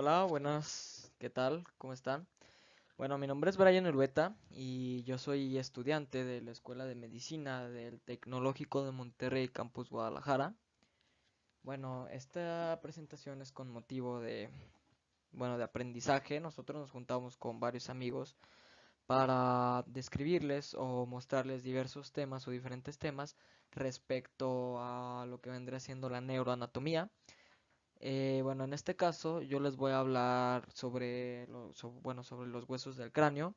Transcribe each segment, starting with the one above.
Hola, buenas, ¿qué tal? ¿Cómo están? Bueno, mi nombre es Brian Urbeta y yo soy estudiante de la Escuela de Medicina del Tecnológico de Monterrey, Campus Guadalajara. Bueno, esta presentación es con motivo de aprendizaje. Nosotros nos juntamos con varios amigos para describirles o mostrarles diversos temas o diferentes temas respecto a lo que vendría siendo la neuroanatomía. Bueno, en este caso yo les voy a hablar sobre los huesos del cráneo.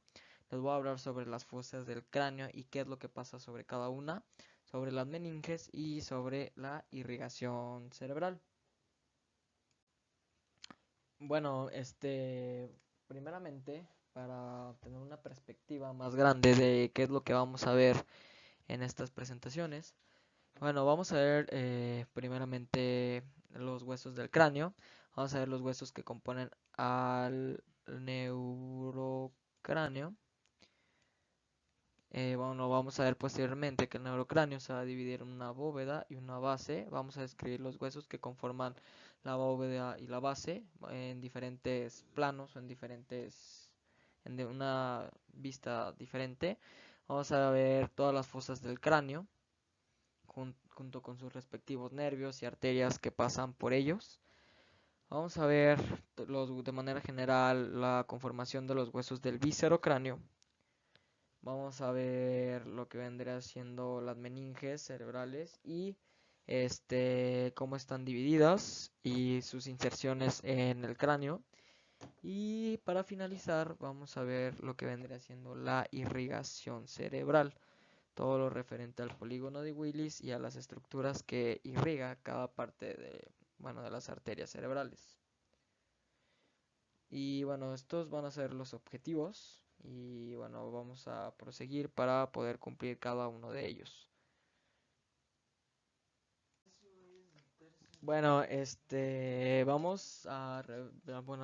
Les voy a hablar sobre las fosas del cráneo y qué es lo que pasa sobre cada una, sobre las meninges y sobre la irrigación cerebral. Bueno, primeramente, para tener una perspectiva más grande de qué es lo que vamos a ver en estas presentaciones, bueno, vamos a ver primeramente los huesos del cráneo. Vamos a ver los huesos que componen al neurocráneo. Bueno, vamos a ver posteriormente que el neurocráneo se va a dividir en una bóveda y una base. Vamos a describir los huesos que conforman la bóveda y la base en diferentes planos o en una vista diferente. Vamos a ver todas las fosas del cráneo junto con sus respectivos nervios y arterias que pasan por ellos. Vamos a ver de manera general la conformación de los huesos del viscerocráneo. Vamos a ver lo que vendría siendo las meninges cerebrales y cómo están divididas y sus inserciones en el cráneo. Y para finalizar vamos a ver lo que vendría siendo la irrigación cerebral, todo lo referente al polígono de Willis y a las estructuras que irriga cada parte de las arterias cerebrales. Y bueno, estos van a ser los objetivos y bueno, vamos a proseguir para poder cumplir cada uno de ellos. Bueno, vamos a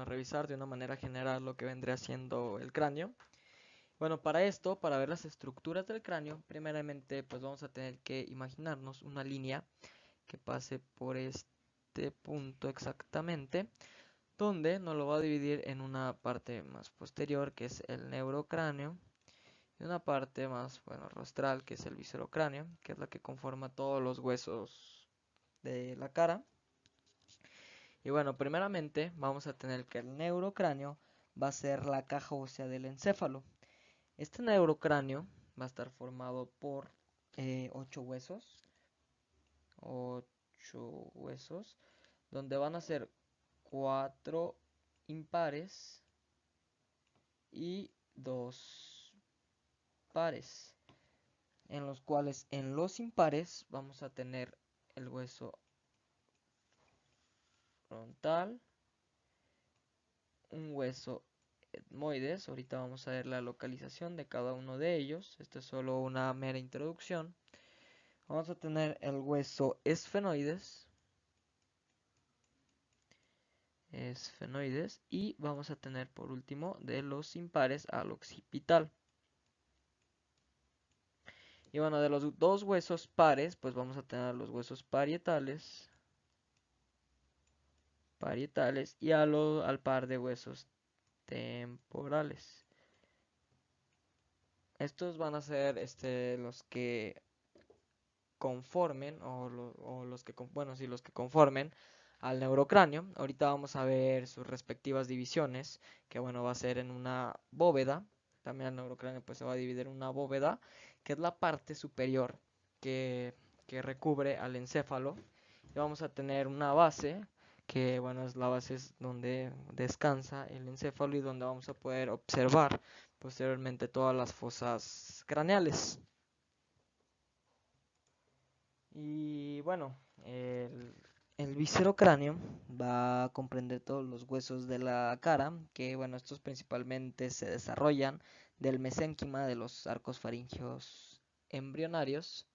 revisar de una manera general lo que vendría siendo el cráneo. Bueno, para esto, para ver las estructuras del cráneo, primeramente pues vamos a tener que imaginarnos una línea que pase por este punto exactamente, donde nos lo va a dividir en una parte más posterior, que es el neurocráneo, y una parte más, bueno, rostral, que es el viscerocráneo, que es la que conforma todos los huesos de la cara. Y bueno, primeramente vamos a tener que el neurocráneo va a ser la caja ósea del encéfalo. Este neurocráneo va a estar formado por 8 huesos, 8 huesos, donde van a ser 4 impares y 2 pares, en los cuales en los impares vamos a tener el hueso frontal, un hueso etmoides. Ahorita vamos a ver la localización de cada uno de ellos. Esto es solo una mera introducción. Vamos a tener el hueso esfenoides, y vamos a tener por último de los impares al occipital. Y bueno, de los dos huesos pares, pues vamos a tener los huesos parietales y al par de huesos temporales. Estos van a ser los que conformen o los que bueno, sí, los que conformen al neurocráneo. Ahorita vamos a ver sus respectivas divisiones, que bueno, va a ser en una bóveda. También el neurocráneo pues se va a dividir en una bóveda, que es la parte superior que, que recubre al encéfalo. Y vamos a tener una base, que bueno, es la base es donde descansa el encéfalo y donde vamos a poder observar posteriormente todas las fosas craneales. Y bueno, el viscerocráneo va a comprender todos los huesos de la cara, que bueno, estos principalmente se desarrollan del mesénquima de los arcos faringeos embrionarios,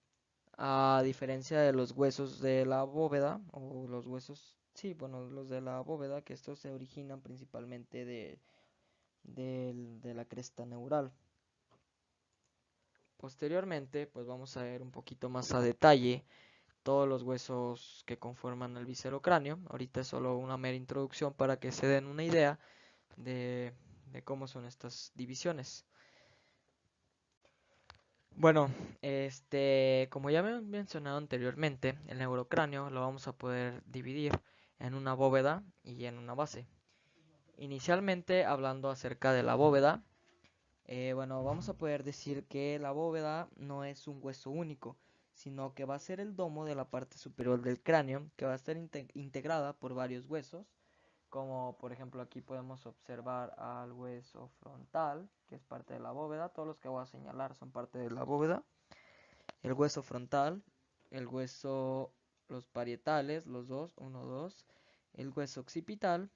a diferencia de los huesos de la bóveda, o los huesos, sí, bueno, los de la bóveda, que estos se originan principalmente de la cresta neural. Posteriormente, pues vamos a ver un poquito más a detalle todos los huesos que conforman el viscerocráneo. Ahorita es solo una mera introducción para que se den una idea de, de cómo son estas divisiones. Bueno, como ya me he mencionado anteriormente, el neurocráneo lo vamos a poder dividir en una bóveda y en una base. Inicialmente, hablando acerca de la bóveda, bueno, vamos a poder decir que la bóveda no es un hueso único, sino que va a ser el domo de la parte superior del cráneo, que va a estar integrada por varios huesos, como por ejemplo aquí podemos observar al hueso frontal, que es parte de la bóveda. Todos los que voy a señalar son parte de la bóveda. El hueso frontal, el hueso, los parietales, los dos, uno, dos, el hueso occipital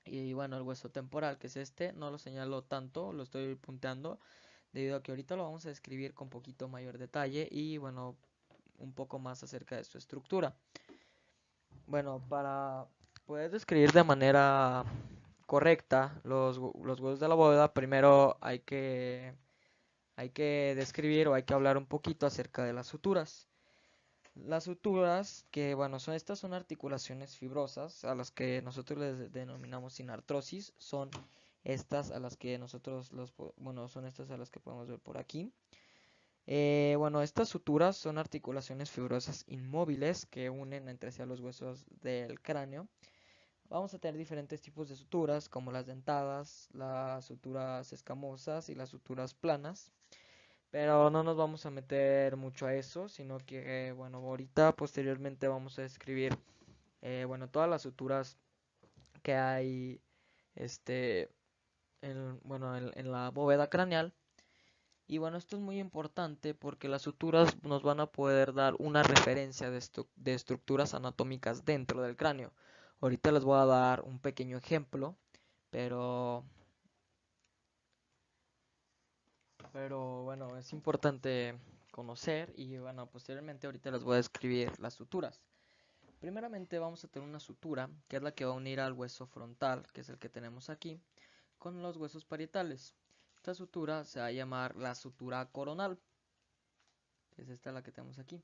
y bueno, el hueso temporal, que es este. No lo señalo tanto, lo estoy punteando debido a que ahorita lo vamos a describir con poquito mayor detalle y bueno, un poco más acerca de su estructura. Bueno, para poder describir de manera correcta los huesos de la bóveda, primero hay que describir o hay que hablar un poquito acerca de las suturas. Las suturas, que bueno, estas son articulaciones fibrosas a las que nosotros les denominamos sinartrosis, son estas a las que nosotros bueno, son estas a las que podemos ver por aquí. Bueno, estas suturas son articulaciones fibrosas inmóviles que unen entre sí a los huesos del cráneo. Vamos a tener diferentes tipos de suturas, como las dentadas, las suturas escamosas y las suturas planas. Pero no nos vamos a meter mucho a eso, sino que, bueno, ahorita posteriormente vamos a describir, bueno, todas las suturas que hay, bueno, en la bóveda craneal. Y bueno, esto es muy importante porque las suturas nos van a poder dar una referencia de estructuras anatómicas dentro del cráneo. Ahorita les voy a dar un pequeño ejemplo, pero, pero bueno, es importante conocer y bueno, posteriormente ahorita les voy a describir las suturas. Primeramente vamos a tener una sutura, que es la que va a unir al hueso frontal, que es el que tenemos aquí, con los huesos parietales. Esta sutura se va a llamar la sutura coronal, que es esta la que tenemos aquí.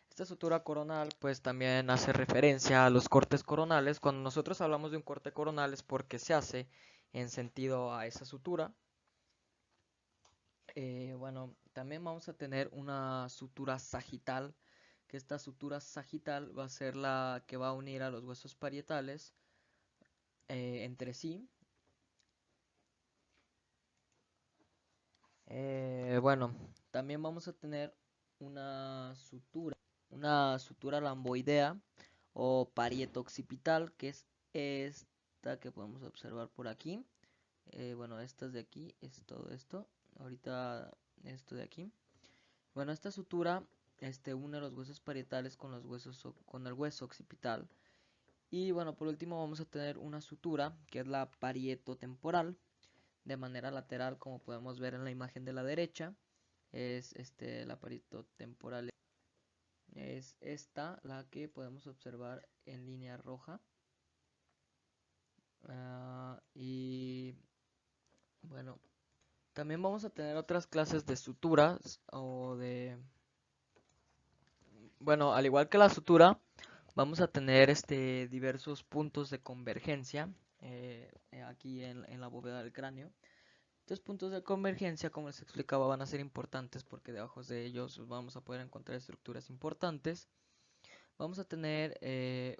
Esta sutura coronal pues también hace referencia a los cortes coronales. Cuando nosotros hablamos de un corte coronal es porque se hace en sentido a esa sutura. Bueno, también vamos a tener una sutura sagital, que esta sutura sagital va a ser la que va a unir a los huesos parietales entre sí. Bueno, también vamos a tener una sutura lamboidea o parieto occipital, que es esta que podemos observar por aquí. Bueno, estas de aquí es todo esto. Ahorita esto de aquí. Bueno, esta sutura une los huesos parietales con los huesos con el hueso occipital. Y bueno, por último vamos a tener una sutura que es la parieto temporal de manera lateral, como podemos ver en la imagen de la derecha. Es la parieto temporal. Es esta la que podemos observar en línea roja. Y bueno, también vamos a tener otras clases de suturas o de... Bueno, al igual que la sutura, vamos a tener diversos puntos de convergencia aquí en la bóveda del cráneo. Estos puntos de convergencia, como les explicaba, van a ser importantes porque debajo de ellos vamos a poder encontrar estructuras importantes. Vamos a tener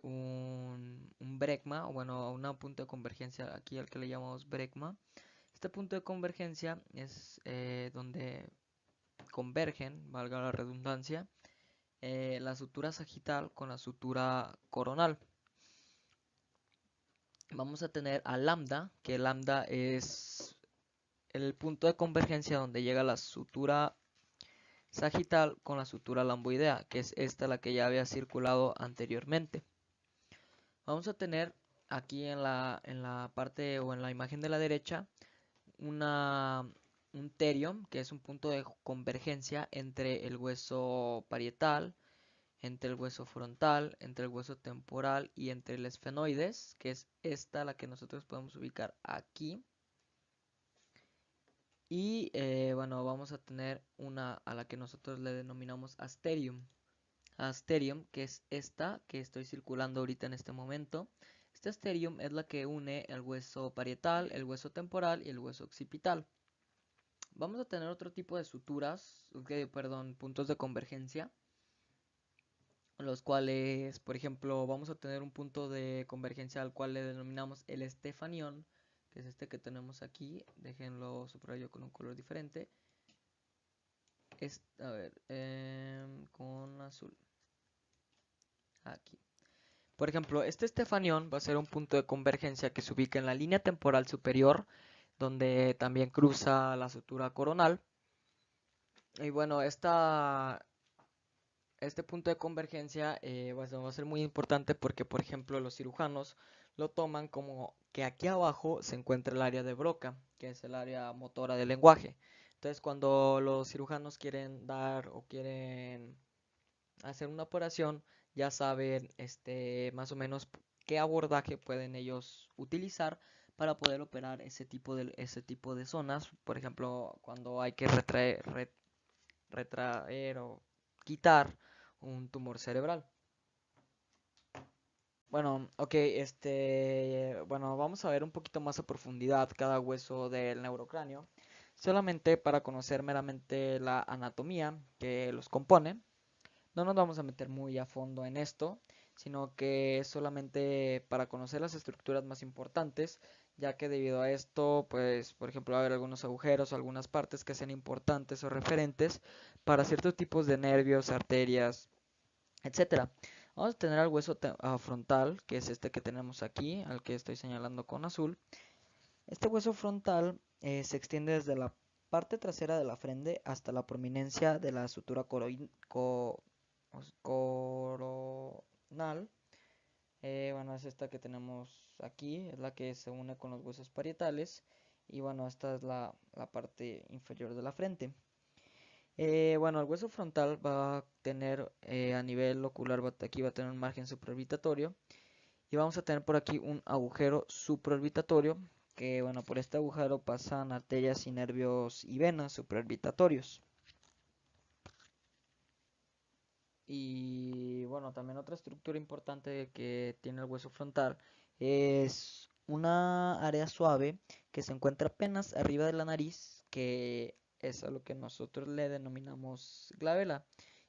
un brecma, o bueno, un punto de convergencia aquí al que le llamamos brecma. Este punto de convergencia es donde convergen, valga la redundancia, la sutura sagital con la sutura coronal. Vamos a tener a lambda, que lambda es el punto de convergencia donde llega la sutura sagital con la sutura lamboidea, que es esta la que ya había circulado anteriormente. Vamos a tener aquí en la parte o en la imagen de la derecha un terion, que es un punto de convergencia entre el hueso parietal, entre el hueso frontal, entre el hueso temporal y entre el esfenoides, que es esta la que nosotros podemos ubicar aquí. Y bueno, vamos a tener una a la que nosotros le denominamos asterium. asterium, que es esta que estoy circulando ahorita en este momento. Esta asterium es la que une el hueso parietal, el hueso temporal y el hueso occipital. Vamos a tener otro tipo de suturas, perdón, puntos de convergencia, los cuales, por ejemplo, vamos a tener un punto de convergencia al cual le denominamos el estefanión, que es este que tenemos aquí. Déjenlo subrayo con un color diferente. A ver, con azul. Aquí. Por ejemplo, este estefanión va a ser un punto de convergencia que se ubica en la línea temporal superior, donde también cruza la sutura coronal. Y bueno, este punto de convergencia va a ser muy importante porque, por ejemplo, los cirujanos lo toman como que aquí abajo se encuentra el área de Broca, que es el área motora del lenguaje. Entonces, cuando los cirujanos quieren dar o quieren hacer una operación, ya saben más o menos qué abordaje pueden ellos utilizar para poder operar ese tipo de zonas. Por ejemplo, cuando hay que retraer o quitar un tumor cerebral. Bueno, ok, bueno, vamos a ver un poquito más a profundidad cada hueso del neurocráneo, solamente para conocer meramente la anatomía que los compone. No nos vamos a meter muy a fondo en esto, sino que solamente para conocer las estructuras más importantes, ya que debido a esto, pues, por ejemplo, va a haber algunos agujeros o algunas partes que sean importantes o referentes para ciertos tipos de nervios, arterias, etcétera. Vamos a tener al hueso frontal, que es este que tenemos aquí, al que estoy señalando con azul. Este hueso frontal se extiende desde la parte trasera de la frente hasta la prominencia de la sutura coronal. Bueno, es esta que tenemos aquí, es la que se une con los huesos parietales. Y bueno, esta es la parte inferior de la frente. Bueno, el hueso frontal va a tener a nivel ocular, aquí va a tener un margen supraorbitatorio. Y vamos a tener por aquí un agujero supraorbitatorio, que bueno, por este agujero pasan arterias y nervios y venas supraorbitatorios. Y bueno, también otra estructura importante que tiene el hueso frontal es una área suave que se encuentra apenas arriba de la nariz, que es a lo que nosotros le denominamos glabela.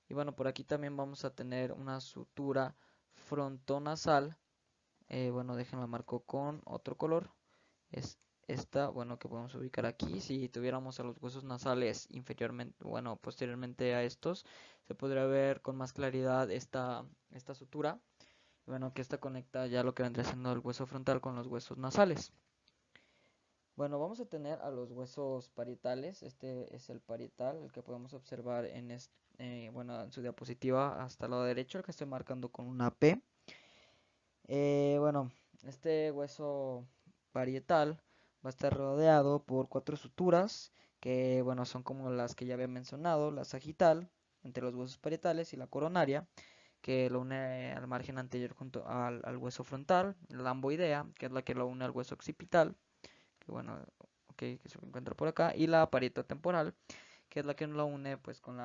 Y bueno, por aquí también vamos a tener una sutura frontonasal. Bueno, déjenla marco con otro color. Es esta, bueno, que podemos ubicar aquí. Si tuviéramos a los huesos nasales inferiormente, bueno, posteriormente a estos, se podría ver con más claridad esta sutura. Bueno, que esta conecta ya lo que vendría siendo el hueso frontal con los huesos nasales. Bueno, vamos a tener a los huesos parietales. Este es el parietal, el que podemos observar bueno, en su diapositiva hasta el lado derecho, el que estoy marcando con una P. Bueno, este hueso parietal va a estar rodeado por 4 suturas que, bueno, son como las que ya había mencionado: la sagital entre los huesos parietales y la coronaria, que lo une al margen anterior junto al hueso frontal; la lamboidea, que es la que lo une al hueso occipital, que bueno, que se encuentra por acá; y la parietotemporal, que es la que lo une pues con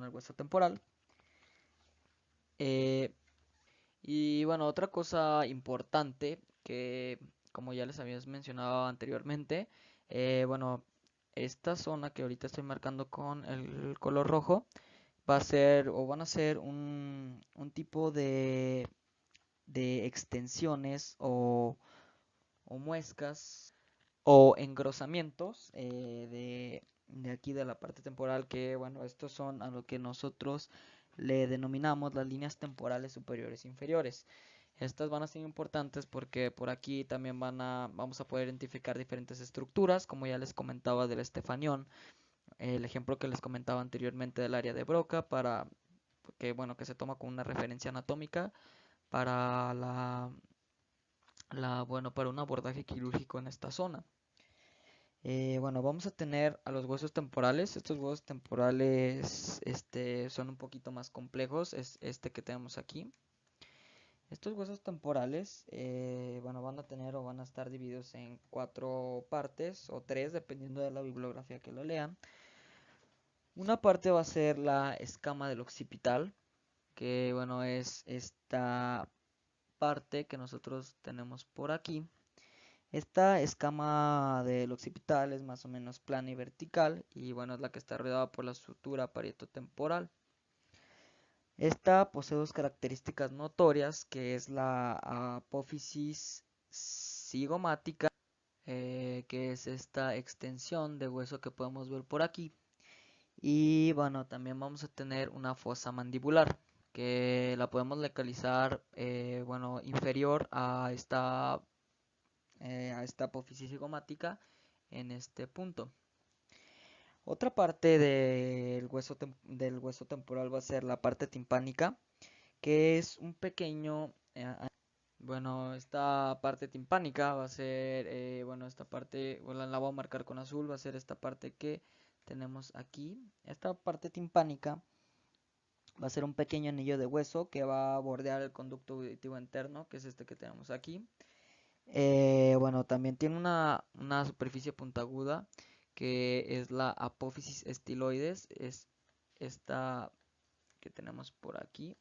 el hueso temporal. Eh, Y bueno, otra cosa importante que, como ya les habías mencionado anteriormente, bueno, esta zona que ahorita estoy marcando con el color rojo va a ser o van a ser un tipo de extensiones o muescas o engrosamientos de aquí de la parte temporal, que bueno, estos son a lo que nosotros le denominamos las líneas temporales superiores e inferiores. Estas van a ser importantes porque por aquí también vamos a poder identificar diferentes estructuras, como ya les comentaba del estefanión, el ejemplo que les comentaba anteriormente del área de Broca, bueno, que se toma como una referencia anatómica para bueno, para un abordaje quirúrgico en esta zona. Bueno, vamos a tener a los huesos temporales. Estos huesos temporales son un poquito más complejos. Es este que tenemos aquí. Estos huesos temporales, bueno, van a tener o van a estar divididos en 4 partes o 3, dependiendo de la bibliografía que lo lean. Una parte va a ser la escama del occipital, que bueno, es esta parte que nosotros tenemos por aquí. Esta escama del occipital es más o menos plana y vertical, y bueno, es la que está rodeada por la sutura parietotemporal. Esta posee dos características notorias, que es la apófisis cigomática, que es esta extensión de hueso que podemos ver por aquí. Y bueno, también vamos a tener una fosa mandibular, que la podemos localizar, bueno, inferior a esta apófisis cigomática en este punto. Otra parte del hueso temporal va a ser la parte timpánica, que es un pequeño, bueno, esta parte timpánica va a ser, bueno, esta parte, bueno, la voy a marcar con azul, va a ser esta parte que tenemos aquí. Esta parte timpánica va a ser un pequeño anillo de hueso que va a bordear el conducto auditivo interno, que es este que tenemos aquí. Bueno, también tiene una superficie puntiaguda que es la apófisis estiloides, es esta que tenemos por aquí.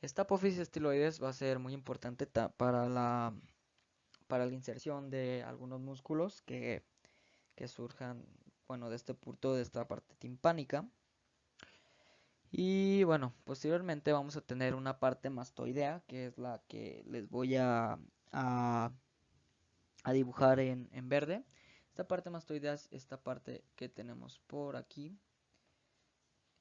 Esta apófisis estiloides va a ser muy importante para la inserción de algunos músculos que surjan, bueno, de este punto, de esta parte timpánica. Y bueno, posteriormente vamos a tener una parte mastoidea, que es la que les voy a dibujar en verde. Esta parte mastoidea es esta parte que tenemos por aquí.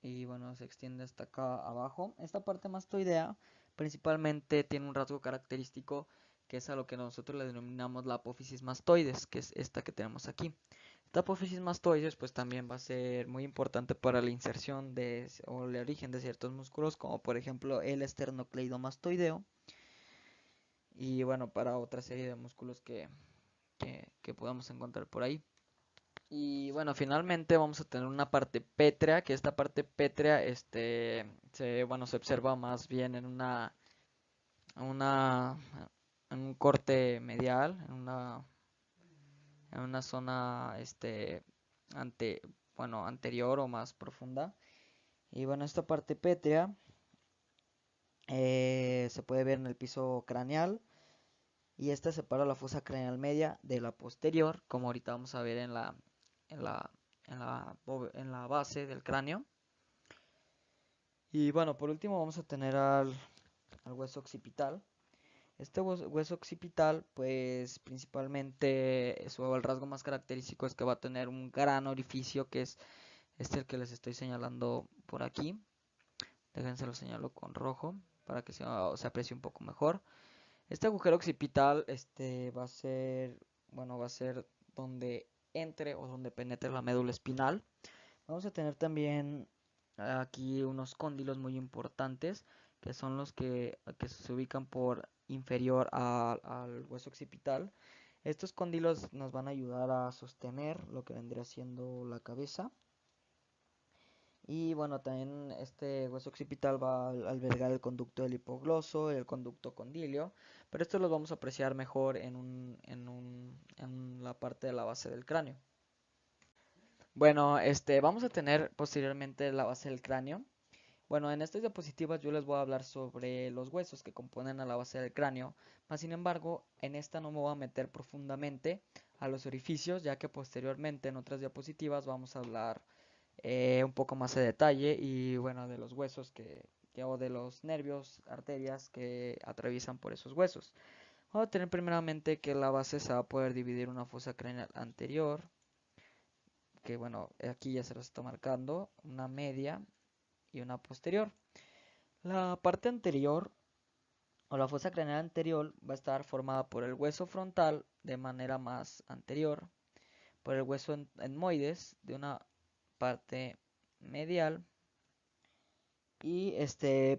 Y bueno, se extiende hasta acá abajo. Esta parte mastoidea principalmente tiene un rasgo característico que es a lo que nosotros le denominamos la apófisis mastoides, que es esta que tenemos aquí. Esta apófisis mastoides pues también va a ser muy importante para la inserción o el origen de ciertos músculos, como por ejemplo el esternocleidomastoideo, y bueno, para otra serie de músculos que podamos encontrar por ahí. Y bueno, finalmente vamos a tener una parte pétrea, que esta parte pétrea bueno, se observa más bien una, en un corte medial, en una zona bueno, anterior o más profunda. Y bueno, esta parte pétrea se puede ver en el piso craneal, y esta separa la fosa craneal media de la posterior, como ahorita vamos a ver en la, en la base del cráneo. Y bueno, por último vamos a tener al hueso occipital. Este hueso occipital, pues principalmente el rasgo más característico es que va a tener un gran orificio, que es el que les estoy señalando por aquí. Déjense lo señalo con rojo para que se aprecie un poco mejor. Este agujero occipital va a ser, bueno, va a ser donde entre o donde penetre la médula espinal. Vamos a tener también aquí unos cóndilos muy importantes, que son los que se ubican por inferior al hueso occipital. Estos cóndilos nos van a ayudar a sostener lo que vendría siendo la cabeza. Y bueno, también este hueso occipital va a albergar el conducto del hipogloso, el conducto condilio, pero esto los vamos a apreciar mejor en la parte de la base del cráneo. Bueno, vamos a tener posteriormente la base del cráneo. Bueno, en estas diapositivas yo les voy a hablar sobre los huesos que componen a la base del cráneo, mas sin embargo, en esta no me voy a meter profundamente a los orificios, ya que posteriormente en otras diapositivas vamos a hablar un poco más de detalle y bueno, de los huesos o de los nervios, arterias que atraviesan por esos huesos. Vamos a tener primeramente que la base se va a poder dividir en una fosa craneal anterior, que bueno, aquí ya se los está marcando, una media y una posterior. La parte anterior o la fosa craneal anterior va a estar formada por el hueso frontal de manera más anterior, por el hueso etmoides de una parte medial, y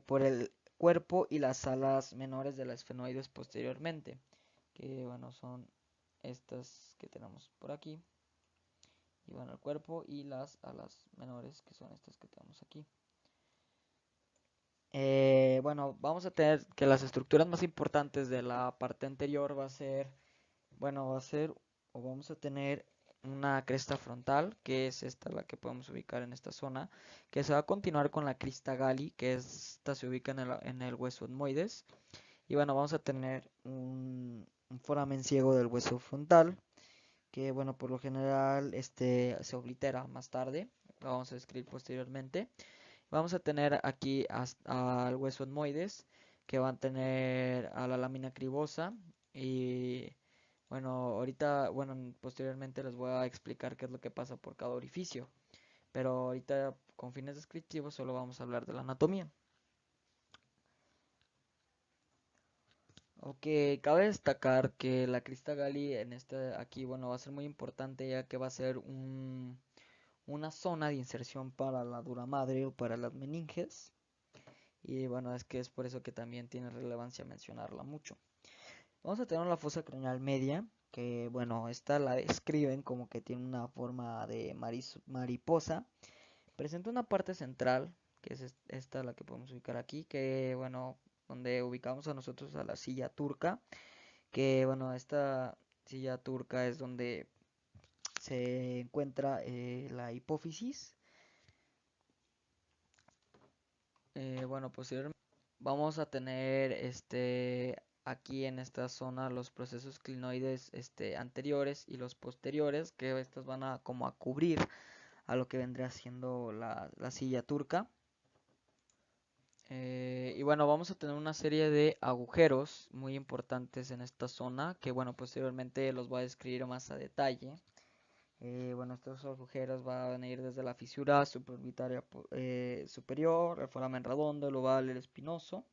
por el cuerpo y las alas menores de la esfenoides posteriormente, que bueno, son estas que tenemos por aquí. Y bueno, el cuerpo y las alas menores, que son estas que tenemos aquí. Bueno, vamos a tener que las estructuras más importantes de la parte anterior va a ser, bueno, o vamos a tener una cresta frontal, que es esta la que podemos ubicar en esta zona, que se va a continuar con la crista gali, que esta se ubica en el hueso etmoides. Y bueno, vamos a tener un foramen ciego del hueso frontal, que bueno, por lo general se oblitera más tarde, lo vamos a describir posteriormente. Vamos a tener aquí al hueso etmoides, que va a tener a la lámina cribosa y bueno, ahorita, bueno, posteriormente les voy a explicar qué es lo que pasa por cada orificio, pero ahorita con fines descriptivos solo vamos a hablar de la anatomía. Ok, cabe destacar que la crista gali en aquí, bueno, va a ser muy importante ya que va a ser una zona de inserción para la dura madre o para las meninges. Y bueno, es que es por eso que también tiene relevancia mencionarla mucho. Vamos a tener la fosa craneal media, que bueno, esta la describen como que tiene una forma de mariposa. Presenta una parte central, que es esta la que podemos ubicar aquí, que bueno, donde ubicamos a nosotros a la silla turca, que bueno, esta silla turca es donde se encuentra la hipófisis. Bueno, posteriormente vamos a tener aquí en esta zona los procesos clinoides anteriores y los posteriores, que estos van a como a cubrir a lo que vendría siendo la silla turca. Y bueno, vamos a tener una serie de agujeros muy importantes en esta zona, que bueno, posteriormente los voy a describir más a detalle. Bueno, estos agujeros van a ir desde la fisura supraorbitaria superior, el foramen redondo, el oval, el espinoso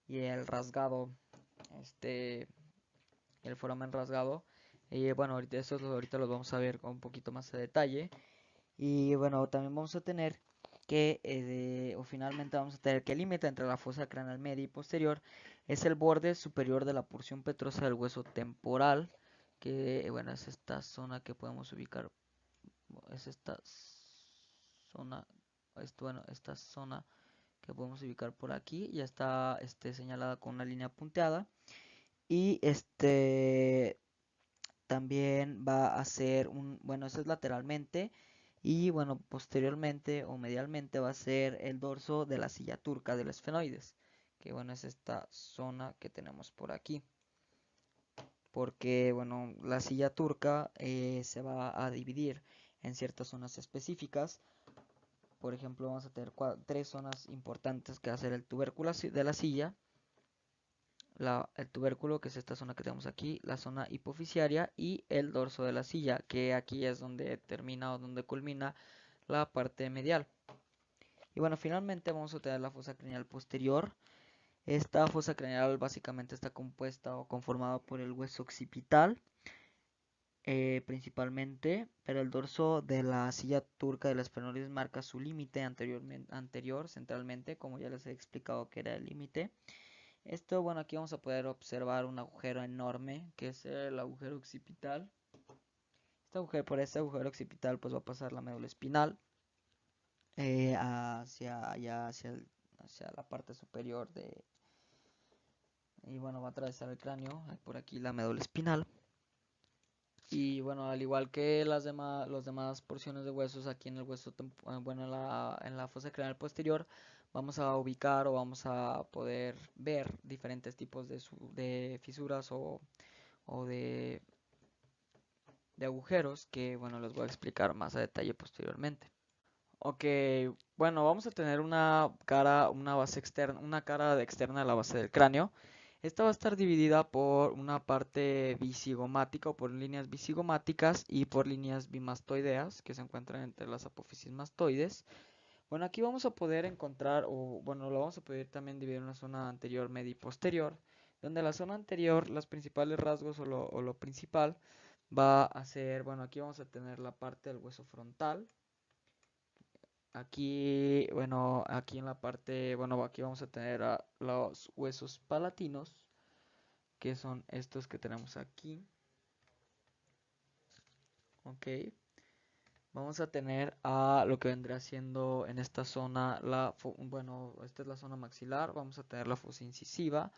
y el rasgado, este, el foramen rasgado. Y bueno, ahorita los vamos a ver con un poquito más de detalle. Y bueno, también vamos a tener que, o finalmente vamos a tener que el límite entre la fosa craneal media y posterior es el borde superior de la porción petrosa del hueso temporal, que bueno, es esta zona que podemos ubicar, es esta zona, bueno, esta zona que podemos ubicar por aquí, ya está señalada con una línea punteada. Y también va a ser bueno, eso es lateralmente. Y bueno, posteriormente o medialmente va a ser el dorso de la silla turca del esfenoides, que bueno, es esta zona que tenemos por aquí. Porque bueno, la silla turca se va a dividir en ciertas zonas específicas. Por ejemplo, vamos a tener tres zonas importantes, que va a ser el tubérculo de la silla, el tubérculo, que es esta zona que tenemos aquí, la zona hipofisiaria y el dorso de la silla, que aquí es donde termina o donde culmina la parte medial. Y bueno, finalmente vamos a tener la fosa craneal posterior. Esta fosa craneal básicamente está compuesta o conformada por el hueso occipital, principalmente, pero el dorso de la silla turca de la esfenoides marca su límite anterior centralmente, como ya les he explicado que era el límite. Esto, bueno, aquí vamos a poder observar un agujero enorme, que es el agujero occipital. Por este agujero occipital pues va a pasar la médula espinal hacia la parte superior y bueno, va a atravesar el cráneo, por aquí la médula espinal. Y bueno, al igual que las demás porciones de huesos, aquí en el hueso, bueno, en la fosa craneal posterior, vamos a ubicar o vamos a poder ver diferentes tipos de fisuras o de agujeros que, bueno, les voy a explicar más a detalle posteriormente. Ok, bueno, vamos a tener una base externa, una cara externa de la base del cráneo. Esta va a estar dividida por una parte bicigomática o por líneas bicigomáticas y por líneas bimastoideas que se encuentran entre las apófisis mastoides. Bueno, aquí vamos a poder encontrar, o bueno, lo vamos a poder también dividir en una zona anterior, media y posterior, donde la zona anterior, los principales rasgos o lo principal va a ser, bueno, aquí vamos a tener la parte del hueso frontal. Aquí, bueno, aquí en la parte, bueno, aquí vamos a tener los huesos palatinos, que son estos que tenemos aquí. Ok. Vamos a tener a lo que vendrá siendo en esta zona, bueno, esta es la zona maxilar. Vamos a tener la fosa incisiva,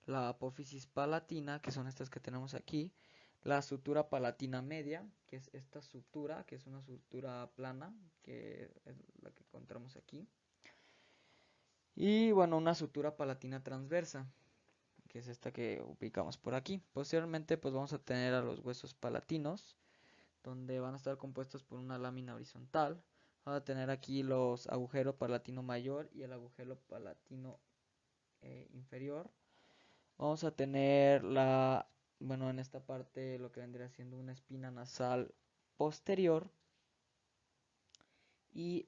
la apófisis palatina, que son estas que tenemos aquí, la sutura palatina media, que es esta sutura, que es una sutura plana, que es la que encontramos aquí. Y bueno, una sutura palatina transversa, que es esta que ubicamos por aquí. Posteriormente, pues vamos a tener a los huesos palatinos, donde van a estar compuestos por una lámina horizontal. Vamos a tener aquí los agujeros palatino mayor y el agujero palatino inferior. Vamos a tener bueno, en esta parte lo que vendría siendo una espina nasal posterior. Y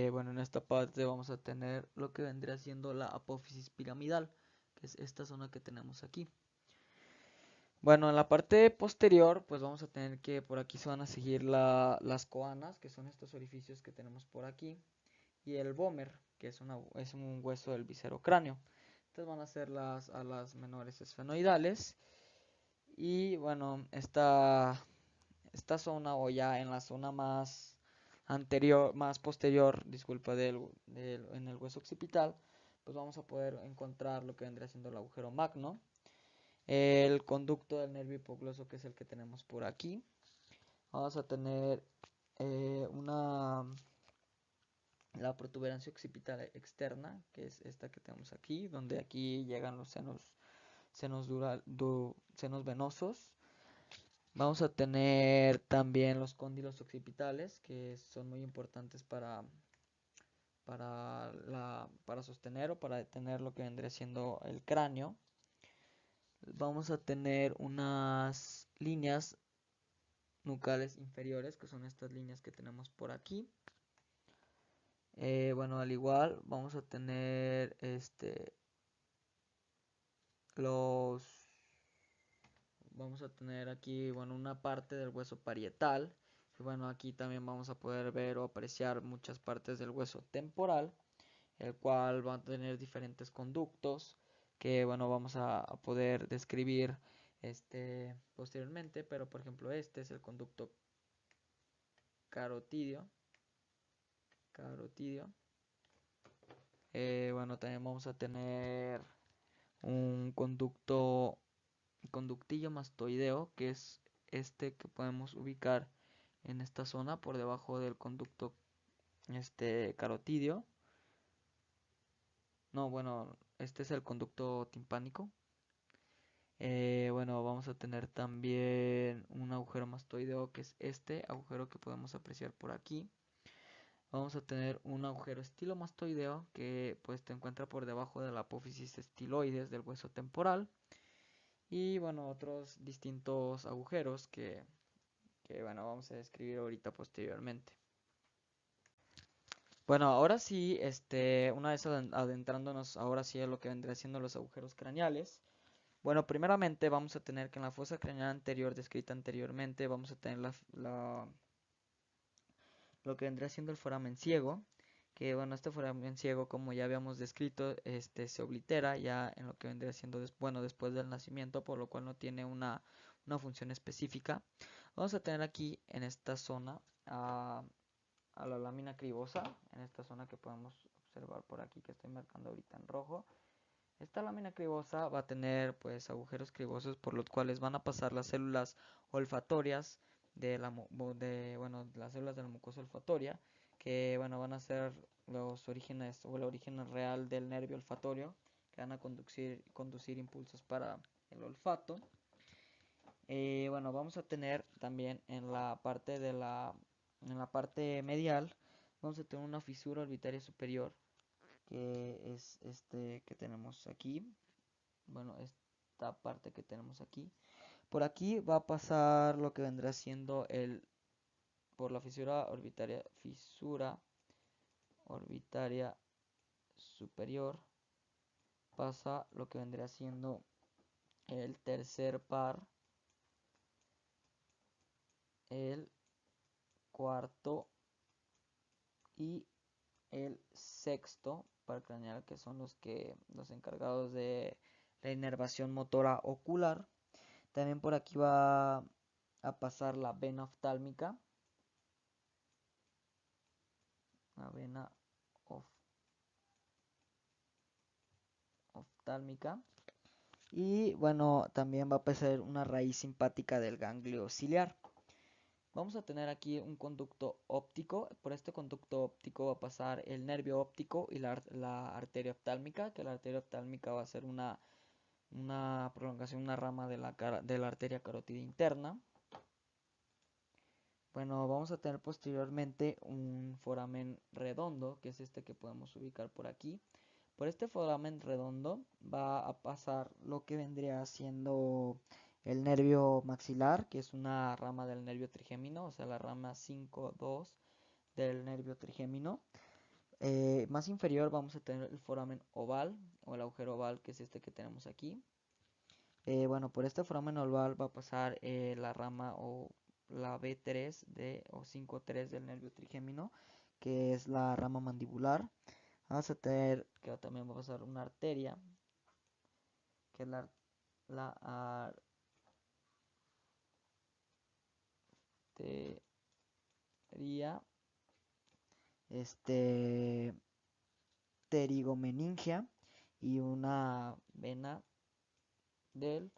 bueno, en esta parte vamos a tener lo que vendría siendo la apófisis piramidal, que es esta zona que tenemos aquí. Bueno, en la parte posterior, pues vamos a tener que por aquí se van a seguir las coanas, que son estos orificios que tenemos por aquí, y el vómer, que es un hueso del viscerocráneo. Estas van a ser las alas menores esfenoidales. Y bueno, esta zona, o ya en la zona más posterior, disculpa, en el hueso occipital, pues vamos a poder encontrar lo que vendría siendo el agujero magno, el conducto del nervio hipogloso, que es el que tenemos por aquí. Vamos a tener la protuberancia occipital externa, que es esta que tenemos aquí, donde aquí llegan los senos venosos. Vamos a tener también los cóndilos occipitales, que son muy importantes para sostener o para detener lo que vendría siendo el cráneo. Vamos a tener unas líneas nucales inferiores, que son estas líneas que tenemos por aquí. Bueno, al igual vamos a tener vamos a tener aquí, bueno, una parte del hueso parietal. Y bueno, aquí también vamos a poder ver o apreciar muchas partes del hueso temporal, el cual va a tener diferentes conductos que, bueno, vamos a poder describir posteriormente. Pero por ejemplo, este es el conducto carotidio. Bueno, también vamos a tener un conductillo mastoideo, que es este que podemos ubicar en esta zona por debajo del conducto carotidio. No, bueno, este es el conducto timpánico. Bueno, vamos a tener también un agujero mastoideo, que es este agujero que podemos apreciar por aquí. Vamos a tener un agujero estilomastoideo, que pues se encuentra por debajo de la apófisis estiloides del hueso temporal. Y bueno, otros distintos agujeros que bueno, vamos a describir ahorita posteriormente. Bueno, ahora sí, una vez adentrándonos ahora sí a lo que vendría siendo los agujeros craneales. Bueno, primeramente vamos a tener que en la fosa craneal anterior descrita anteriormente vamos a tener lo que vendría siendo el foramen ciego, que bueno, este foramen ciego, como ya habíamos descrito, se oblitera ya en lo que vendría siendo después del nacimiento, por lo cual no tiene una función específica. Vamos a tener aquí en esta zona a la lámina cribosa, en esta zona que podemos observar por aquí, que estoy marcando ahorita en rojo. Esta lámina cribosa va a tener pues agujeros cribosos por los cuales van a pasar las células olfatorias bueno, las células de la mucosa olfatoria, que bueno, van a ser los orígenes o el origen real del nervio olfatorio, que van a conducir impulsos para el olfato. Bueno, vamos a tener también en la parte medial, vamos a tener una fisura orbitaria superior, que es que tenemos aquí. Bueno, esta parte que tenemos aquí. Por aquí va a pasar lo que vendrá siendo por la fisura orbitaria superior, pasa lo que vendría siendo el tercer par, el cuarto y el sexto par craneal, que son los encargados de la inervación motora ocular. También por aquí va a pasar la vena oftálmica, la vena oftálmica. Y bueno, también va a pasar una raíz simpática del ganglio ciliar. Vamos a tener aquí un conducto óptico. Por este conducto óptico va a pasar el nervio óptico y la arteria oftálmica, que la arteria oftálmica va a ser una prolongación, una rama de la arteria carótida interna. Bueno, vamos a tener posteriormente un foramen redondo, que es este que podemos ubicar por aquí. Por este foramen redondo va a pasar lo que vendría siendo el nervio maxilar, que es una rama del nervio trigémino, o sea, la rama 5,2 del nervio trigémino. Más inferior vamos a tener el foramen oval, o el agujero oval, que es este que tenemos aquí. Bueno, por este foramen oval va a pasar la rama o la B3 o 5,3 del nervio trigémino, que es la rama mandibular. Vamos a tener que también va a pasar una arteria, que es la arteria pterigomeningia, y una vena del,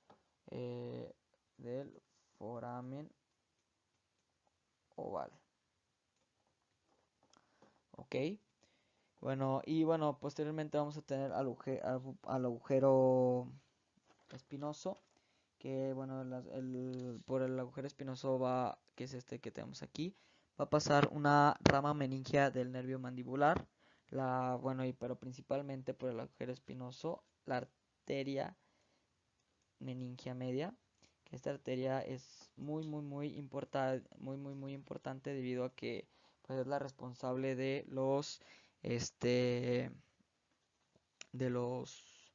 del foramen oval. Ok. Bueno, y bueno, posteriormente vamos a tener al agujero espinoso, que bueno, por el agujero espinoso va, que es este que tenemos aquí, va a pasar una rama meningia del nervio mandibular, bueno, pero principalmente por el agujero espinoso, la arteria meningia media, que esta arteria es muy importante debido a que pues, es la responsable este, de los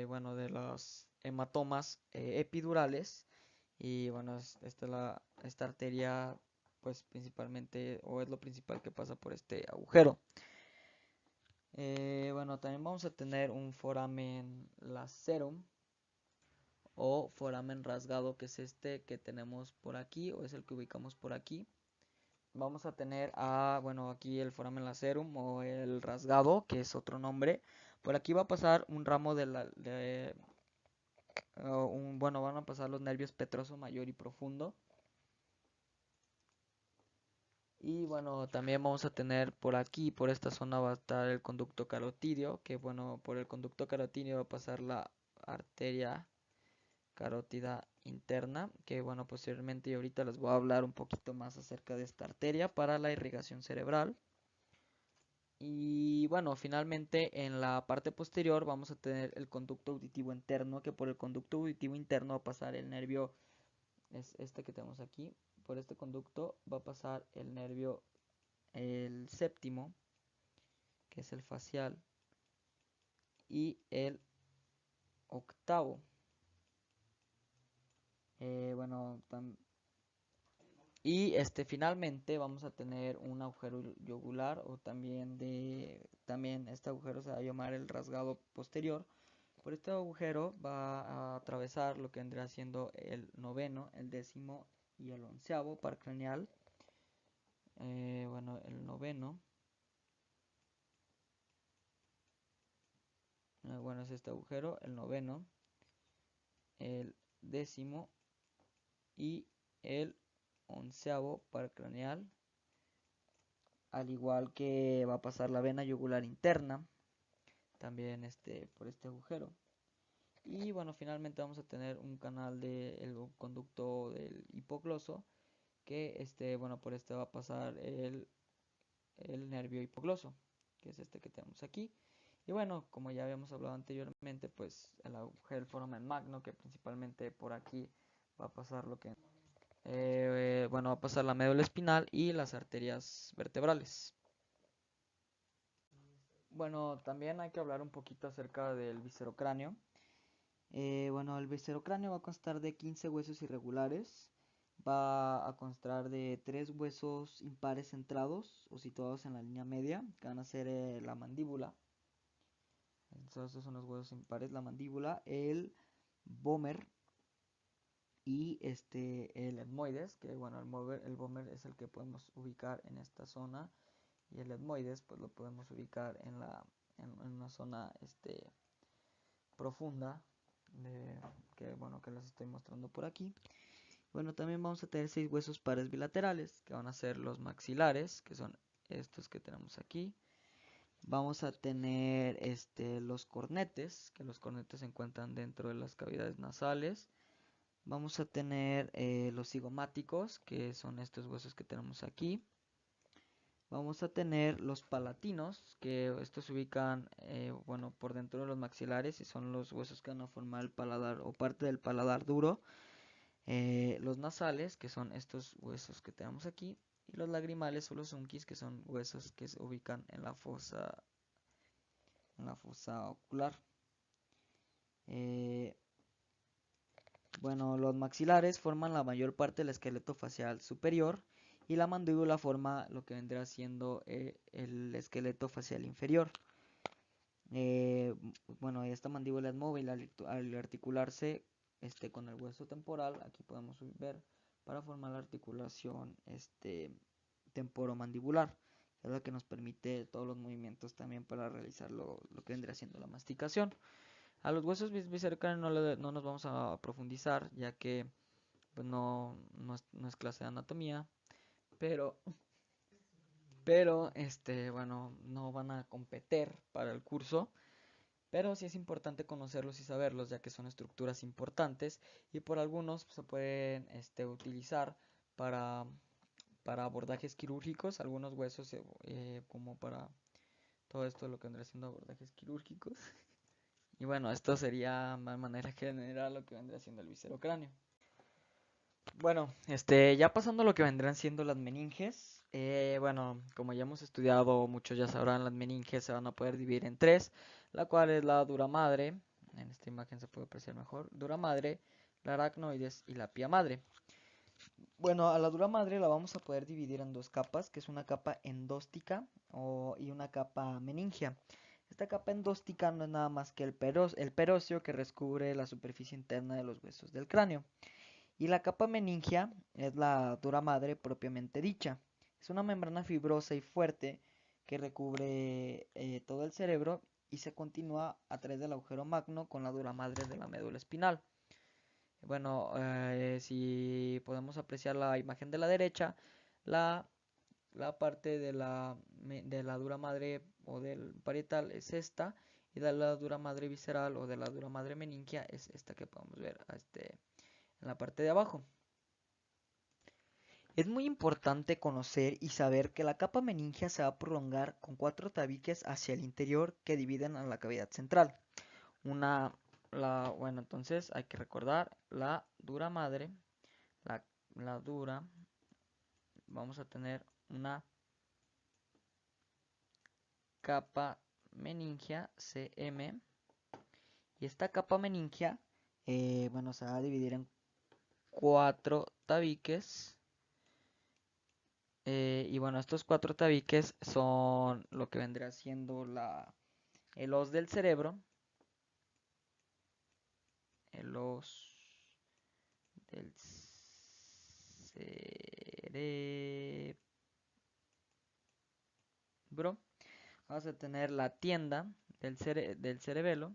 bueno, de los hematomas epidurales. Y bueno, esta arteria pues principalmente, o es lo principal que pasa por este agujero. Bueno, también vamos a tener un foramen lacerum o foramen rasgado, que es este que tenemos por aquí, o es el que ubicamos por aquí. Vamos a tener bueno, aquí el foramen lacerum o el rasgado, que es otro nombre. Por aquí va a pasar un ramo bueno, van a pasar los nervios petroso mayor y profundo. Y bueno, también vamos a tener por aquí, por esta zona va a estar el conducto carotidio, que bueno, por el conducto carotidio va a pasar la arteria carótida interna, que bueno, posteriormente y ahorita les voy a hablar un poquito más acerca de esta arteria para la irrigación cerebral. Y bueno, finalmente en la parte posterior vamos a tener el conducto auditivo interno, que por el conducto auditivo interno va a pasar el nervio, es este que tenemos aquí. Por este conducto va a pasar el nervio, el séptimo, que es el facial, y el octavo. Bueno, y finalmente vamos a tener un agujero yugular, o también este agujero se va a llamar el rasgado posterior. Por este agujero va a atravesar lo que vendrá siendo el noveno, el décimo y el onceavo par craneal. Bueno, el noveno, bueno, es este agujero, el noveno, el décimo y el onceavo par craneal, al igual que va a pasar la vena yugular interna, también por este agujero. Y bueno, finalmente vamos a tener un canal del conducto del hipogloso, que bueno, por este va a pasar el nervio hipogloso, que es este que tenemos aquí. Y bueno, como ya habíamos hablado anteriormente, pues el agujero del foramen magno, que principalmente por aquí va a pasar bueno, va a pasar la médula espinal y las arterias vertebrales. Bueno, también hay que hablar un poquito acerca del viscerocráneo. Bueno, el viscerocráneo va a constar de 15 huesos irregulares. Va a constar de 3 huesos impares centrados o situados en la línea media, que van a ser la mandíbula. Entonces, estos son los huesos impares, la mandíbula, el vómer y el etmoides, que bueno, el vómer es el que podemos ubicar en esta zona, y el etmoides pues lo podemos ubicar en una zona profunda, que les estoy mostrando por aquí. Bueno, también vamos a tener 6 huesos pares bilaterales, que van a ser los maxilares, que son estos que tenemos aquí. Vamos a tener los cornetes, que los cornetes se encuentran dentro de las cavidades nasales. Vamos a tener los cigomáticos, que son estos huesos que tenemos aquí. Vamos a tener los palatinos, que estos se ubican por dentro de los maxilares y son los huesos que van a formar el paladar o parte del paladar duro. Los nasales, que son estos huesos que tenemos aquí. Y los lagrimales o los unquis, que son huesos que se ubican en la fosa ocular. Los maxilares forman la mayor parte del esqueleto facial superior y la mandíbula forma lo que vendrá siendo el esqueleto facial inferior. Esta mandíbula es móvil al articularse con el hueso temporal. Aquí podemos ver para formar la articulación temporomandibular, que es lo que nos permite todos los movimientos también para realizar lo que vendría siendo la masticación. A los huesos biscercales no nos vamos a profundizar, ya que pues no es clase de anatomía, pero no van a competir para el curso. Pero sí es importante conocerlos y saberlos, ya que son estructuras importantes y por algunos se pueden utilizar para abordajes quirúrgicos, algunos huesos como para todo esto lo que vendría siendo abordajes quirúrgicos. Y bueno, esto sería de manera general lo que vendría siendo el viscerocráneo. Bueno, ya pasando a lo que vendrán siendo las meninges, como ya hemos estudiado, muchos ya sabrán, las meninges se van a poder dividir en 3, la cual es la dura madre, en esta imagen se puede apreciar mejor, dura madre, la aracnoides y la pía madre. Bueno, a la dura madre la vamos a poder dividir en 2 capas, que es una capa endóstica y una capa meningia. Esta capa endóstica no es nada más que el peróxeo que recubre la superficie interna de los huesos del cráneo. Y la capa meningia es la dura madre propiamente dicha. Es una membrana fibrosa y fuerte que recubre todo el cerebro y se continúa a través del agujero magno con la dura madre de la médula espinal. Bueno, si podemos apreciar la imagen de la derecha, la parte de la dura madre o del parietal es esta, y de la dura madre visceral o de la dura madre meningia es esta que podemos ver en la parte de abajo. Es muy importante conocer y saber que la capa meningia se va a prolongar con 4 tabiques hacia el interior que dividen a la cavidad central. Entonces hay que recordar la dura madre, la dura, vamos a tener una capa meningia CM, y esta capa meningia se va a dividir en 4 tabiques. Estos 4 tabiques son lo que vendría siendo el os del cerebro, el os del cerebro. Vamos a tener la tienda del cerebelo.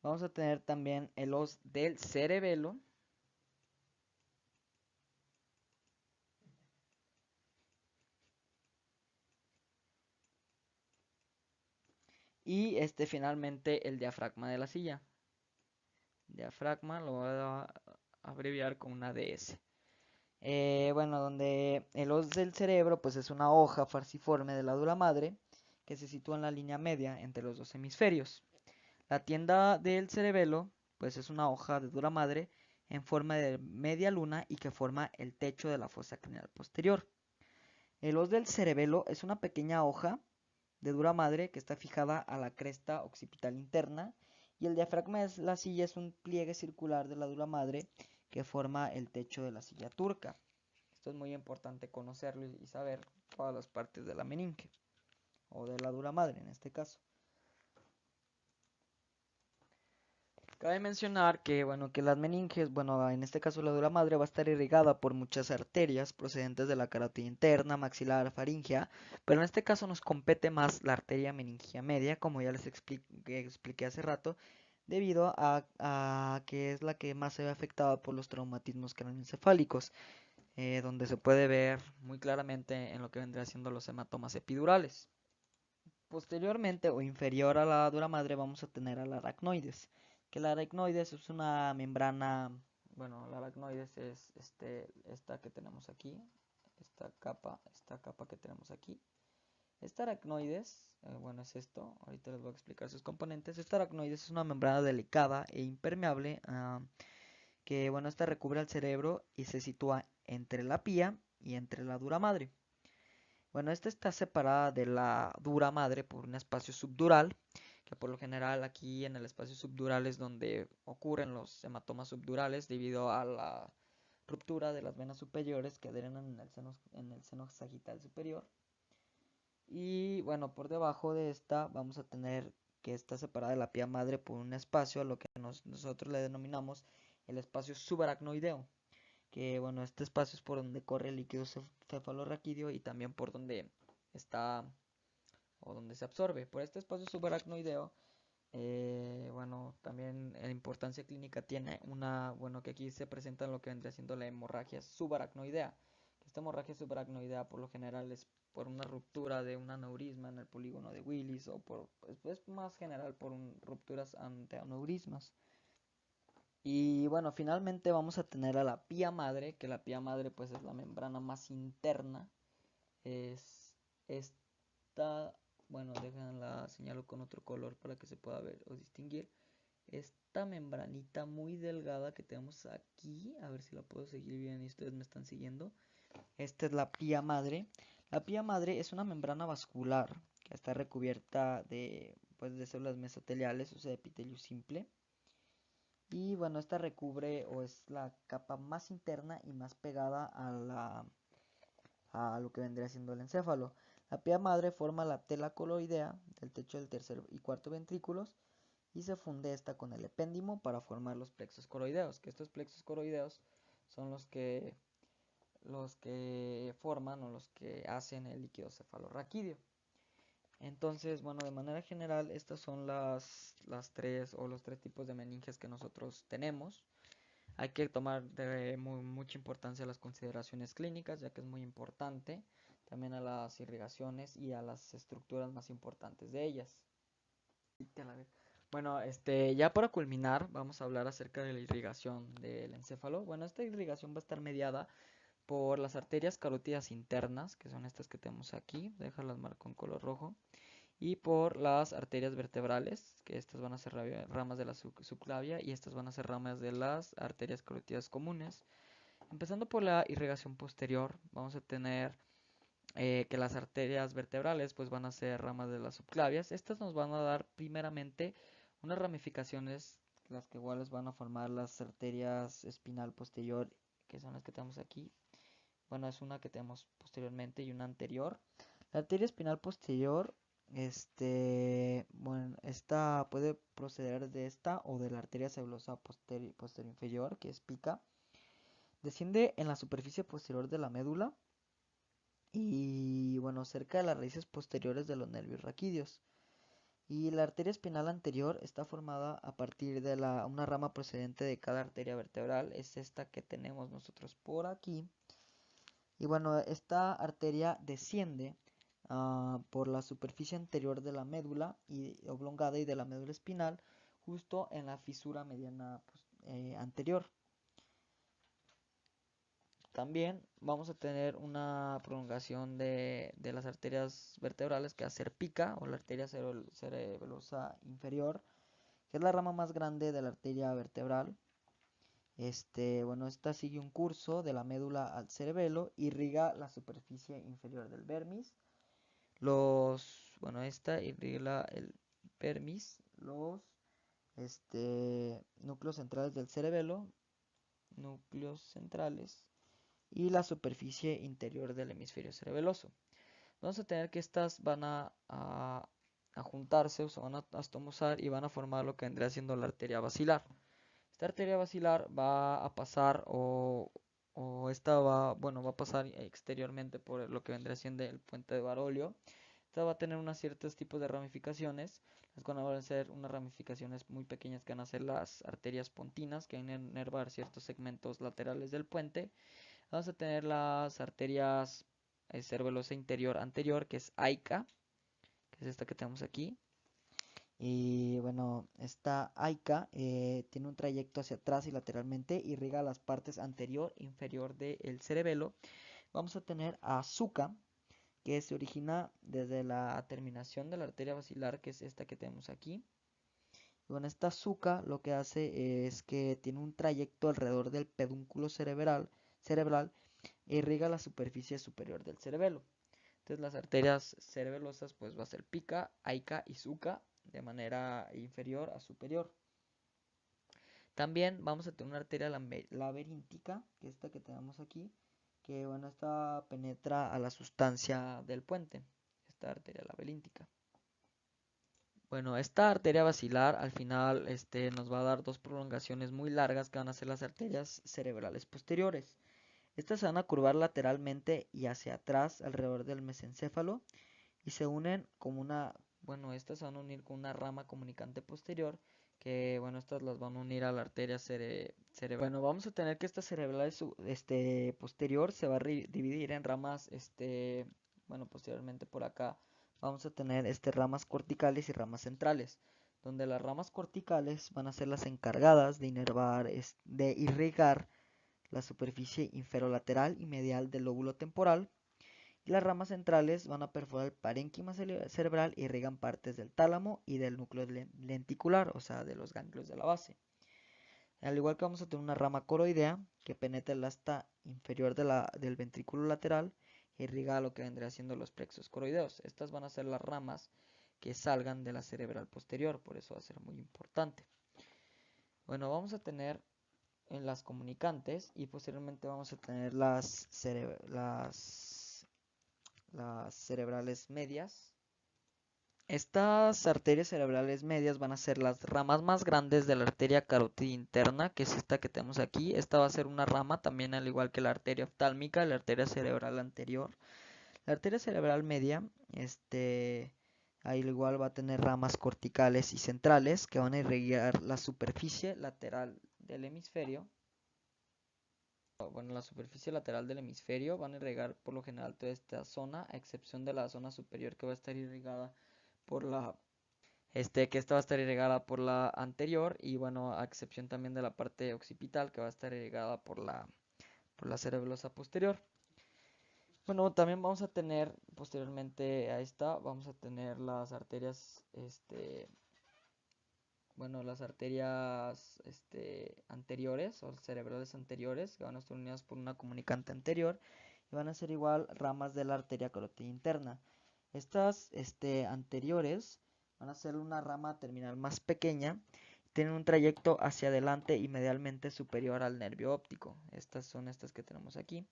Vamos a tener también el os del cerebelo. Y finalmente el diafragma de la silla. Diafragma lo voy a abreviar con una DS. Donde el os del cerebro pues es una hoja falciforme de la dura madre que se sitúa en la línea media entre los 2 hemisferios. La tienda del cerebelo pues es una hoja de dura madre en forma de media luna y que forma el techo de la fosa craneal posterior. El os del cerebelo es una pequeña hoja de dura madre que está fijada a la cresta occipital interna, y el diafragma de la silla es un pliegue circular de la dura madre que forma el techo de la silla turca. Esto es muy importante conocerlo y saber todas las partes de la meninge, o de la dura madre en este caso. Cabe mencionar que, bueno, que las meninges, bueno, en este caso la dura madre va a estar irrigada por muchas arterias procedentes de la carótida interna, maxilar, faríngea, pero en este caso nos compete más la arteria meningea media, como ya les expliqué hace rato, debido a que es la que más se ve afectada por los traumatismos craneoencefálicos, donde se puede ver muy claramente en lo que vendría siendo los hematomas epidurales. Posteriormente o inferior a la dura madre vamos a tener al aracnoides, que el aracnoides es una membrana, bueno, el aracnoides es esta que tenemos aquí, esta capa que tenemos aquí. Este aracnoides, bueno, es esto, ahorita les voy a explicar sus componentes. Este aracnoides es una membrana delicada e impermeable que, bueno, esta recubre el cerebro y se sitúa entre la pía y entre la dura madre. Bueno, esta está separada de la dura madre por un espacio subdural, que por lo general aquí en el espacio subdural es donde ocurren los hematomas subdurales debido a la ruptura de las venas superiores que drenan en el seno sagital superior. Y bueno, por debajo de esta vamos a tener que está separada de la pía madre por un espacio a lo que nosotros le denominamos el espacio subaracnoideo, que bueno, este espacio es por donde corre el líquido cefalorraquídeo y también por donde está o donde se absorbe. Por este espacio subaracnoideo, bueno, también la importancia clínica tiene bueno, que aquí se presenta en lo que vendría siendo la hemorragia subaracnoidea. Esta hemorragia subaracnoidea por lo general es por una ruptura de un aneurisma en el polígono de Willis o es más general por rupturas ante aneurismas. Y bueno, finalmente vamos a tener a la pía madre, que la pía madre pues es la membrana más interna. Es esta, bueno, déjenla señalo con otro color para que se pueda ver o distinguir. Esta membranita muy delgada que tenemos aquí, a ver si la puedo seguir bien y ustedes me están siguiendo. Esta es la pía madre. La pía madre es una membrana vascular que está recubierta pues, de células mesoteliales, o sea, epitelio simple. Y bueno, esta recubre o es la capa más interna y más pegada a lo que vendría siendo el encéfalo. La pía madre forma la tela coloidea del techo del tercer y cuarto ventrículos y se funde esta con el epéndimo para formar los plexos coroideos, que estos plexos coroideos son los que forman o los que hacen el líquido cefalorraquídeo. Entonces, bueno, de manera general, estas son las tres o los tres tipos de meninges que nosotros tenemos. Hay que tomar mucha importancia a las consideraciones clínicas, ya que es muy importante, también a las irrigaciones y a las estructuras más importantes de ellas. Bueno, ya para culminar, vamos a hablar acerca de la irrigación del encéfalo. Bueno, esta irrigación va a estar mediada por las arterias carótidas internas, que son estas que tenemos aquí, déjalas marco en color rojo, y por las arterias vertebrales, que estas van a ser ramas de la subclavia y estas van a ser ramas de las arterias carótidas comunes. Empezando por la irrigación posterior, vamos a tener que las arterias vertebrales pues van a ser ramas de las subclavias. Estas nos van a dar primeramente unas ramificaciones, las que iguales van a formar las arterias espinal posterior, que son las que tenemos aquí. Bueno, es una que tenemos posteriormente y una anterior. La arteria espinal posterior, bueno, esta puede proceder de esta o de la arteria sebulosa posterior inferior, que es pica. Desciende en la superficie posterior de la médula y, bueno, cerca de las raíces posteriores de los nervios raquídeos. Y la arteria espinal anterior está formada a partir de una rama procedente de cada arteria vertebral. Es esta que tenemos nosotros por aquí. Y bueno, esta arteria desciende por la superficie anterior de la médula y oblongada y de la médula espinal, justo en la fisura mediana anterior. También vamos a tener una prolongación de las arterias vertebrales que va a ser pica o la arteria cerebelosa inferior, que es la rama más grande de la arteria vertebral. Bueno, esta sigue un curso de la médula al cerebelo, irriga la superficie inferior del vermis. Bueno, esta irriga el vermis, los núcleos centrales del cerebelo, núcleos centrales y la superficie interior del hemisferio cerebeloso. Vamos a tener que estas van a a juntarse o se van a estomosar y van a formar lo que vendría siendo la arteria basilar. Esta arteria basilar va a pasar o esta va, bueno, va a pasar exteriormente por lo que vendría siendo el puente de Barolio. Esta va a tener unos ciertos tipos de ramificaciones, las cuales van a ser unas ramificaciones muy pequeñas que van a ser las arterias pontinas, que van a inervar ciertos segmentos laterales del puente. Vamos a tener las arterias cerebelosa interior anterior, que es AICA, que es esta que tenemos aquí. Y bueno, esta AICA tiene un trayecto hacia atrás y lateralmente, irriga las partes anterior e inferior del cerebelo. Vamos a tener a SUCA, que se origina desde la terminación de la arteria basilar, que es esta que tenemos aquí. Y bueno, esta SUCA lo que hace es que tiene un trayecto alrededor del pedúnculo cerebral e irriga la superficie superior del cerebelo. Entonces las arterias cerebelosas pues va a ser PICA, AICA y SUCA de manera inferior a superior. También vamos a tener una arteria laberíntica, que es esta que tenemos aquí, que bueno, esta penetra a la sustancia del puente, esta arteria laberíntica. Bueno, esta arteria basilar al final nos va a dar dos prolongaciones muy largas que van a ser las arterias cerebrales posteriores. Estas se van a curvar lateralmente y hacia atrás alrededor del mesencéfalo y se unen como una, bueno, estas se van a unir con una rama comunicante posterior que, bueno, estas las van a unir a la arteria cerebral. Bueno, vamos a tener que esta cerebral posterior se va a dividir en ramas, bueno, posteriormente por acá vamos a tener ramas corticales y ramas centrales, donde las ramas corticales van a ser las encargadas de inervar, de irrigar la superficie inferolateral y medial del lóbulo temporal, y las ramas centrales van a perforar el parénquima cerebral y irrigan partes del tálamo y del núcleo lenticular, o sea, de los ganglios de la base. Al igual que vamos a tener una rama coroidea que penetra el asta inferior del ventrículo lateral e irriga lo que vendría siendo los plexos coroideos. Estas van a ser las ramas que salgan de la cerebral posterior, por eso va a ser muy importante. Bueno, vamos a tener en las comunicantes y posteriormente vamos a tener las cerebrales medias. Estas arterias cerebrales medias van a ser las ramas más grandes de la arteria carótida interna, que es esta que tenemos aquí. Esta va a ser una rama también al igual que la arteria oftálmica, la arteria cerebral anterior. La arteria cerebral media, al igual va a tener ramas corticales y centrales que van a irrigar la superficie lateral del hemisferio. Bueno, la superficie lateral del hemisferio van a irrigar por lo general toda esta zona, a excepción de la zona superior que va a estar irrigada por la que esta va a estar irrigada por la anterior y bueno, a excepción también de la parte occipital que va a estar irrigada por la cerebelosa posterior. Bueno, también vamos a tener posteriormente a esta, vamos a tener las arterias, bueno, las arterias anteriores o cerebrales anteriores que van a estar unidas por una comunicante anterior y van a ser igual ramas de la arteria carótida interna. Estas anteriores van a ser una rama terminal más pequeña, tienen un trayecto hacia adelante y medialmente superior al nervio óptico. Estas son estas que tenemos aquí.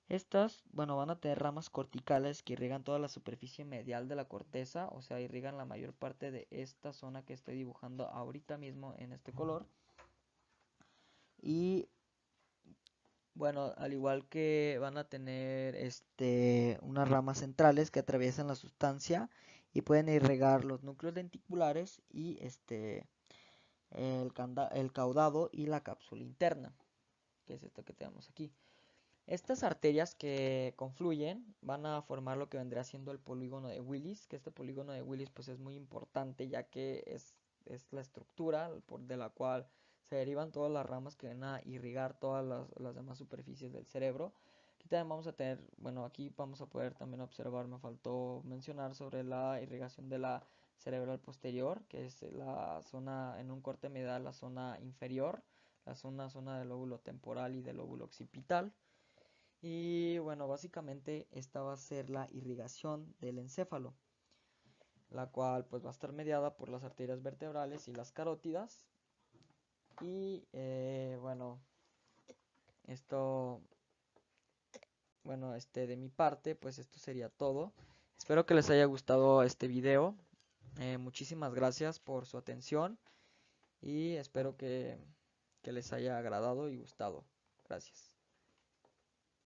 Estas, bueno, van a tener ramas corticales que irrigan toda la superficie medial de la corteza, o sea, irrigan la mayor parte de esta zona que estoy dibujando ahorita mismo en este color. Y bueno, al igual que van a tener unas ramas centrales que atraviesan la sustancia y pueden irrigar los núcleos denticulares y el caudado y la cápsula interna, que es esto que tenemos aquí. Estas arterias que confluyen van a formar lo que vendría siendo el polígono de Willis, que este polígono de Willis pues es muy importante ya que es la estructura de la cual se derivan todas las ramas que van a irrigar todas las demás superficies del cerebro. Aquí también vamos a tener, bueno, aquí vamos a poder también observar, me faltó mencionar sobre la irrigación de la cerebral posterior, que es la zona, en un corte medial, la zona inferior, la zona del lóbulo temporal y del lóbulo occipital. Y bueno, básicamente esta va a ser la irrigación del encéfalo, la cual pues va a estar mediada por las arterias vertebrales y las carótidas. Y bueno, esto, de mi parte, pues esto sería todo. Espero que les haya gustado este video. Muchísimas gracias por su atención y espero que les haya agradado y gustado. Gracias.